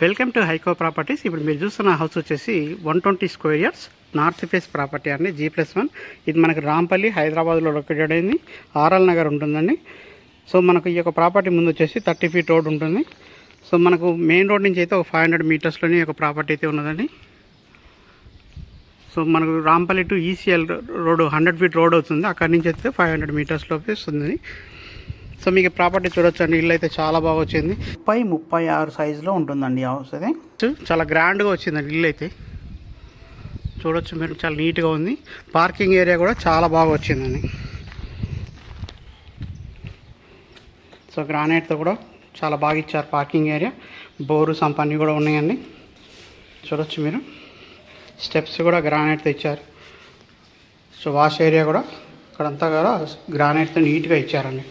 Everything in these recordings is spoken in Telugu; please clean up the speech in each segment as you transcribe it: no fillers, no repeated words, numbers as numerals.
Welcome to హైకో properties. ఇప్పుడు మీరు చూస్తున్న హౌస్ వచ్చేసి 120 square yards north face property అండి, G+1. ఇది మనకి రాంపల్లి హైదరాబాద్లో లొకేటెడ్ అయింది. ఆర్ఎల్ నగర్ ఉంటుందండి. సో మనకు ఈ యొక్క ప్రాపర్టీ ముందు వచ్చేసి 30 ఫీట్ రోడ్ ఉంటుంది. సో మనకు మెయిన్ రోడ్ నుంచి అయితే ఒక 500 మీటర్స్లోనే ఒక ప్రాపర్టీ అయితే ఉన్నదండి. సో మనకు Rampally to ECL road 100 feet road అవుతుంది. అక్కడి నుంచి అయితే 500 మీటర్స్లోకి వస్తుంది. సో మీకు ప్రాపర్టీ చూడొచ్చండి. ఇల్లు అయితే చాలా బాగా వచ్చింది. 36 సైజులో ఉంటుందండి హౌస్. అది చాలా గ్రాండ్గా వచ్చిందండి ఇల్లు అయితే. చూడొచ్చు మీరు, చాలా నీట్గా ఉంది. పార్కింగ్ ఏరియా కూడా చాలా బాగా వచ్చిందండి. సో గ్రానైట్తో కూడా చాలా బాగా ఇచ్చారు పార్కింగ్ ఏరియా. బోరు సంపన్ని కూడా ఉన్నాయండి. చూడొచ్చు మీరు, స్టెప్స్ కూడా గ్రానైట్తో ఇచ్చారు. సో వాష్ ఏరియా కూడా ఇక్కడంతా కూడా గ్రానైట్తో నీట్గా ఇచ్చారండి.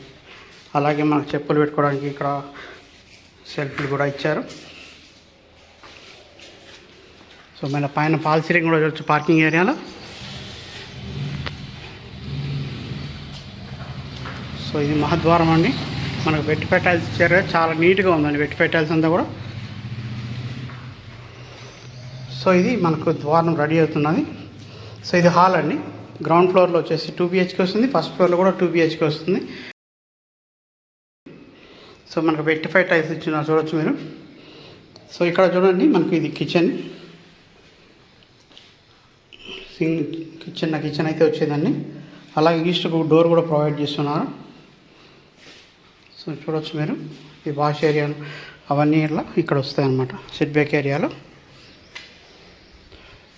అలాగే మనకు చెప్పులు పెట్టుకోవడానికి ఇక్కడ సెల్ఫ్లు కూడా ఇచ్చారు. సో మన పైన పాల్ సీలింగ్ కూడా చూడొచ్చు పార్కింగ్ ఏరియాలో. సో ఇది మహద్వారం అండి. మనకు వెట్టిఫై టైల్స్ ఇచ్చారు, చాలా నీట్గా ఉందండి వెట్టిఫై టైల్స్ అంతా కూడా. సో ఇది మనకు ద్వారం రెడీ అవుతున్నది. సో ఇది హాల్ అండి. గ్రౌండ్ ఫ్లోర్లో వచ్చేసి 2 BHK వస్తుంది, ఫస్ట్ ఫ్లోర్లో కూడా 2 BHK వస్తుంది. సో మనకు వెట్టిఫై టైల్స్ ఇచ్చిన చూడొచ్చు మీరు. సో ఇక్కడ చూడండి, మనకు ఇది కిచెన్ కిచెన్ అయితే వచ్చేదండి. అలాగే ఈస్ట్ డోర్ కూడా ప్రొవైడ్ చేస్తున్నారు. సో చూడొచ్చు మీరు, ఈ వాష్ ఏరియా అవన్నీ ఇట్లా ఇక్కడ వస్తాయి అన్నమాట సెట్ బ్యాక్ ఏరియాలో.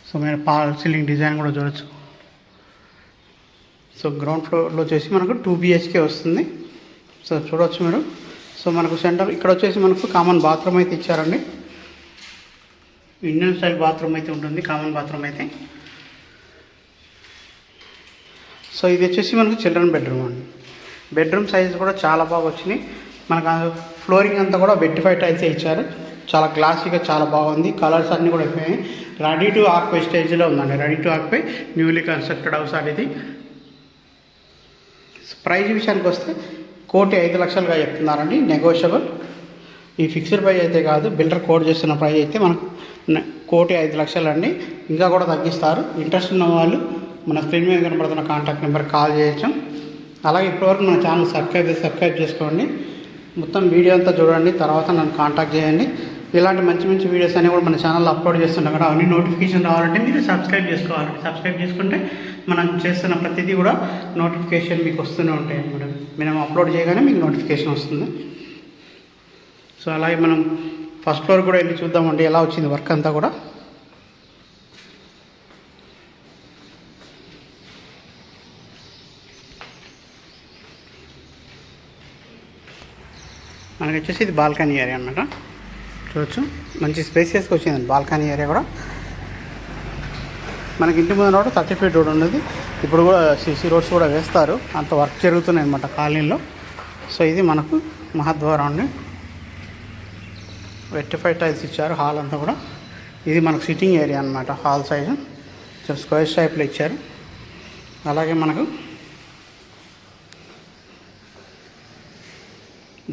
సో మీరు పాల్ సీలింగ్ డిజైన్ కూడా చూడొచ్చు. సో గ్రౌండ్ ఫ్లోర్లో వచ్చేసి మనకు 2 BHK వస్తుంది. సో చూడొచ్చు మీరు. సో మనకు సెంటర్ ఇక్కడ వచ్చేసి మనకు కామన్ బాత్రూమ్ అయితే ఇచ్చారండి. ఇండియన్ స్టైల్ బాత్రూమ్ అయితే ఉంటుంది, కామన్ బాత్రూమ్ అయితే. సో ఇది వచ్చేసి మనకు చిల్డ్రన్ బెడ్రూమ్ అండి. బెడ్రూమ్ సైజ్ కూడా చాలా బాగా వచ్చినాయి. మనకు ఫ్లోరింగ్ అంతా కూడా వెట్టిఫై టైల్సే ఇచ్చారు. చాలా గ్లాసీగా చాలా బాగుంది. కలర్స్ అన్నీ కూడా అయిపోయాయి. రెడీ టు ఆక్యుపై స్టేజ్లో ఉందండి. Ready to occupy, newly constructed house అనేది. ప్రైజ్ విషయానికి వస్తే 1,05,00,000గా చెప్తున్నారండి, నెగోషియబుల్. ఈ ఫిక్స్డ్ ప్రైజ్ అయితే కాదు, బిల్డర్ కోట్ చేస్తున్న ప్రైజ్ అయితే మనకు 1,05,00,000 అండి. ఇంకా కూడా తగ్గిస్తారు. ఇంట్రెస్ట్ ఉన్న వాళ్ళు మన స్క్రీన్ మీద కనబడుతున్న కాంటాక్ట్ నెంబర్ కాల్ చేయొచ్చు. అలాగే ఇప్పటివరకు మన ఛానల్ సబ్స్క్రైబ్ చేసుకోండి. మొత్తం వీడియో అంతా చూడండి, తర్వాత నన్ను కాంటాక్ట్ చేయండి. ఇలాంటి మంచి మంచి వీడియోస్ అన్నీ కూడా మన ఛానల్లో అప్లోడ్ చేస్తున్నాం కదా, అవన్నీ నోటిఫికేషన్ రావాలంటే మీరు సబ్స్క్రైబ్ చేసుకోవాలి. సబ్స్క్రైబ్ చేసుకుంటే మనం చేస్తున్న ప్రతిదీ కూడా నోటిఫికేషన్ మీకు వస్తూనే ఉంటాయి అన్నమాట. మనం అప్లోడ్ చేయగానే మీకు నోటిఫికేషన్ వస్తుంది. సో అలాగే మనం ఫస్ట్ ఫ్లోర్ కూడా వెళ్ళి చూద్దామండి ఎలా వచ్చింది వర్క్ అంతా కూడా. మనకి వచ్చేసి ఇది బాల్కనీ ఏరియా అన్నమాట. చూడొచ్చు, మంచి స్పేసియస్గా వచ్చిందండి బాల్కనీ ఏరియా కూడా. మనకి ఇంటి ముందు రోడ్ 30 ఫీట్ రోడ్ ఉన్నది. ఇప్పుడు కూడా CC రోడ్స్ కూడా వేస్తారు, అంత వర్క్ జరుగుతున్నాయి అన్నమాట కాలనీలో. సో ఇది మనకు మహద్వారం అండి. వెట్టిఫై టైల్స్ ఇచ్చారు హాల్ అంతా కూడా. ఇది మనకు సిట్టింగ్ ఏరియా అన్నమాట. హాల్ సైజు స్క్వేర్ షేప్లో ఇచ్చారు. అలాగే మనకు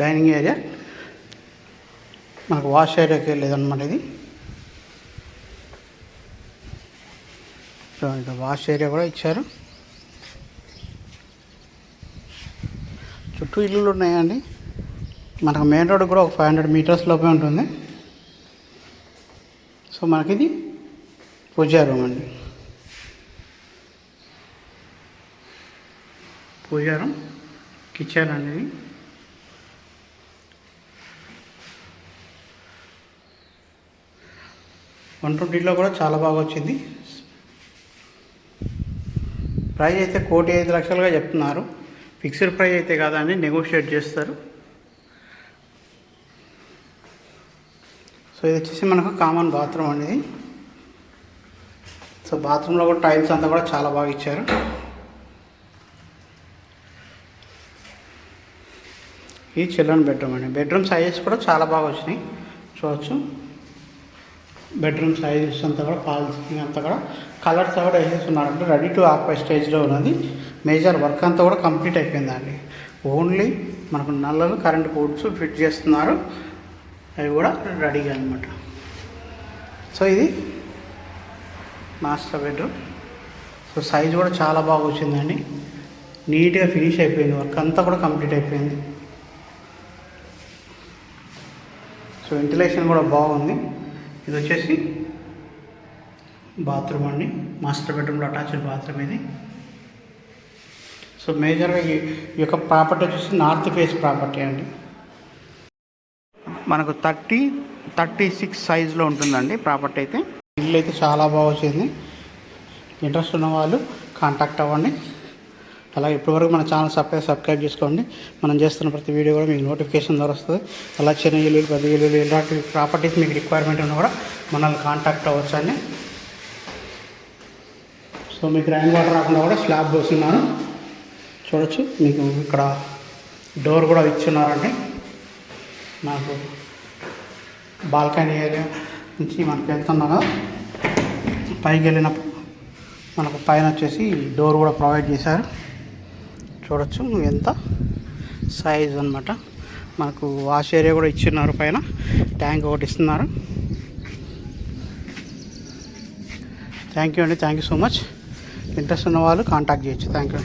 డైనింగ్ ఏరియా, మనకు వాష్ ఏరియాకి వెళ్ళేదన్నమాట ఇది. వాష్ ఏరియా కూడా ఇచ్చారు. చుట్టూ ఇల్లులు ఉన్నాయండి. మనకు మెయిన్ రోడ్ కూడా ఒక 500 మీటర్స్ లోపే ఉంటుంది. సో మనకిది పూజా రూమ్ అండి. పూజా రూమ్, కిచెన్ అనేది. $120లో కూడా చాలా బాగా వచ్చింది. ప్రైజ్ అయితే 1,05,00,000గా చెప్తున్నారు. ఫిక్స్డ్ ప్రైజ్ అయితే కాదండి, నెగోషియేట్ చేస్తారు. సో ఇది వచ్చేసి మనకు కామన్ బాత్రూమ్ అనేది. సో బాత్రూంలో కూడా టైల్స్ అంతా కూడా చాలా బాగా ఇచ్చారు. ఇది చిల్డ్రన్ బెడ్రూమ్ అండి. బెడ్రూమ్ సైజెస్ కూడా చాలా బాగా వచ్చినాయి చూడవచ్చు. బెడ్రూమ్ సైజెస్ అంతా కూడా పాలసీ అంతా కూడా కలర్స్ కూడా వేసేస్తున్నారంటే రెడీ టు ఆక్యుపై స్టేజ్లో ఉన్నది. మేజర్ వర్క్ అంతా కూడా కంప్లీట్ అయిపోయిందండి. ఓన్లీ మనకు నల్లలు కరెంట్ పోర్ట్స్ ఫిట్ చేస్తున్నారు. అవి కూడా రెడీగా అనమాట. సో ఇది మాస్టర్ బెడ్రూమ్. సో సైజ్ కూడా చాలా బాగా వచ్చిందండి, నీట్గా ఫినిష్ అయిపోయింది, వర్క్ అంతా కూడా కంప్లీట్ అయిపోయింది. సో వెంటిలేషన్ కూడా బాగుంది. ఇది వచ్చేసి బాత్రూమ్ అండి, మాస్టర్ బెడ్రూమ్లో అటాచ్డ్ బాత్రూమ్ ఇది. సో మేజర్గా ఈ యొక్క ప్రాపర్టీ వచ్చేసి నార్త్ ఫేస్ ప్రాపర్టీ అండి. మనకు 36 సైజులో ఉంటుందండి ప్రాపర్టీ అయితే. ఇల్లు అయితే చాలా బాగా వచ్చింది. ఇంట్రెస్ట్ ఉన్న వాళ్ళు కాంటాక్ట్ అవ్వండి. అలాగే ఇప్పటివరకు మన ఛానల్ సబ్స్క్రైబ్ చేసుకోండి. మనం చేస్తున్న ప్రతి వీడియో కూడా మీకు నోటిఫికేషన్ ద్వారా వస్తుంది. అలా చిన్న ఇల్లు, పెద్ద ఇల్లు, ఇలాంటి ప్రాపర్టీస్ మీకు రిక్వైర్మెంట్ ఉన్నా కూడా మనల్ని కాంటాక్ట్ అవ్వచ్చు అండి. సో మీకు రైన్ వాటర్ రాకుండా కూడా స్లాబ్ పోస్తున్నాను, చూడొచ్చు. మీకు ఇక్కడ డోర్ కూడా ఇచ్చున్నారండి. నాకు బాల్కనీ ఏరియా నుంచి మనకి వెళ్తున్నాం కదా, పైకి వెళ్ళినప్పుడు మనకు పైన వచ్చేసి డోర్ కూడా ప్రొవైడ్ చేశారు. చూడొచ్చు ఎంత సైజ్ అనమాట. మనకు వాష్ ఏరియా కూడా ఇచ్చిన్నారు, పైన ట్యాంక్ ఒకటి ఇస్తున్నారు. థ్యాంక్ యూ అండి, thank you so much. Interest ఉన్న వాళ్ళు కాంటాక్ట్ చేయొచ్చు. Thank you.